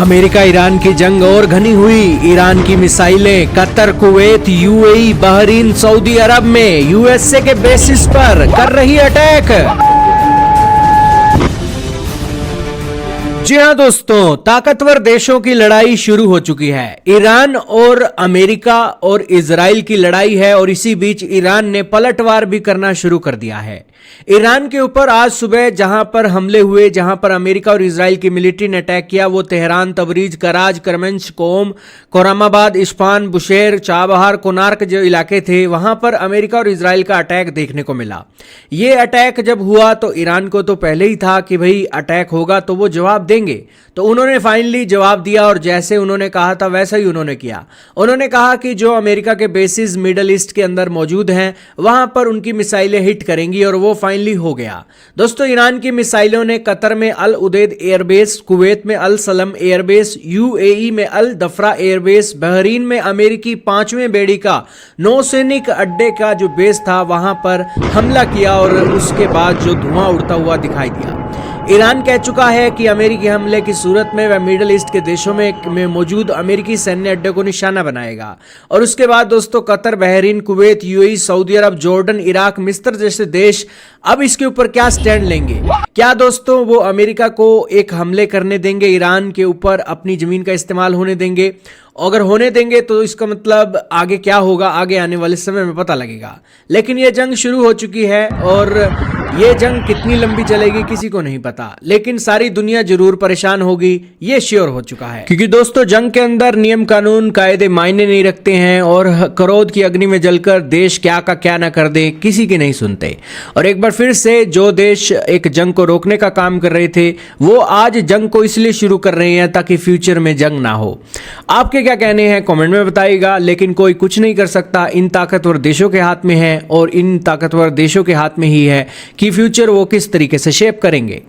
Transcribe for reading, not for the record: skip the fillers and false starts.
America Iran की जंग और घनी हुई। ईरान की मिसाइलें Qatar, Kuwait, UAE, Bahrain, Saudi Arab में यूएसए के बेसिस पर कर रही अटैक। जी हां दोस्तों, ताकतवर देशों की लड़ाई शुरू हो चुकी है। ईरान और अमेरिका और इजराइल की लड़ाई है और इसी बीच ईरान ने पलटवार भी करना शुरू कर दिया है। ईरान के ऊपर आज सुबह जहां पर हमले हुए, जहां पर अमेरिका और इजराइल की मिलिट्री ने अटैक किया, वो तेहरान, तबरीज, कराज, करमंश, कोम, कोरामाबाद, इस्फान, बुशेर, चाबहार, कोनार्क जो इलाके थे, वहां पर अमेरिका और इजराइल का अटैक देखने को मिला। ये अटैक जब हुआ तो ईरान को तो पहले ही था कि भाई अटैक होगा तो वो जवाब देंगे, तो उन्होंने फाइनली जवाब दिया और जैसे उन्होंने कहा था वैसा ही उन्होंने किया। उन्होंने कहा कि जो अमेरिका के बेसिस मिडल ईस्ट के अंदर मौजूद हैं वहां पर उनकी मिसाइलें हिट करेंगी और वो फाइनली हो गया। दोस्तों, ईरान की मिसाइलों ने कतर में अल उदैद एयरबेस, कुवैत में अल सलम एयरबेस, यूएई में अल दफरा एयरबेस, बहरीन में अमेरिकी 5वें बेड़ी का नौसैनिक अड्डे का जो बेस था वहां पर हमला किया और उसके बाद जो धुआं उड़ता हुआ दिखाई दिया। ईरान कह चुका है कि अमेरिकी हमले की सूरत में वह मिडल ईस्ट के देशों में मौजूद अमेरिकी सैन्य अड्डे को निशाना बनाएगा। और उसके बाद दोस्तों Qatar, Bahrain, Kuwait, UAE, Saudi Arab, Jordan, Iraq, मिस्र जैसे देश अब इसके ऊपर क्या स्टैंड लेंगे? क्या दोस्तों वो अमेरिका को एक हमले करने देंगे, ईरान के ऊपर अपनी जमीन का इस्तेमाल होने देंगे? अगर होने देंगे तो इसका मतलब आगे क्या होगा, आगे आने वाले समय में पता लगेगा। लेकिन यह जंग शुरू हो चुकी है और ये जंग कितनी लंबी चलेगी किसी को नहीं पता, लेकिन सारी दुनिया जरूर परेशान होगी, ये श्योर हो चुका है। क्योंकि दोस्तों जंग के अंदर नियम कानून कायदे मायने नहीं रखते हैं और क्रोध की अग्नि में जलकर देश क्या का क्या ना कर दे, किसी की नहीं सुनते। और एक बार फिर से जो देश एक जंग को रोकने का काम कर रहे थे वो आज जंग को इसलिए शुरू कर रहे हैं ताकि फ्यूचर में जंग ना हो। आपके क्या कहने हैं कमेंट में बताइएगा। लेकिन कोई कुछ नहीं कर सकता, इन ताकतवर देशों के हाथ में है और इन ताकतवर देशों के हाथ में ही है कि फ्यूचर वो किस तरीके से शेप करेंगे।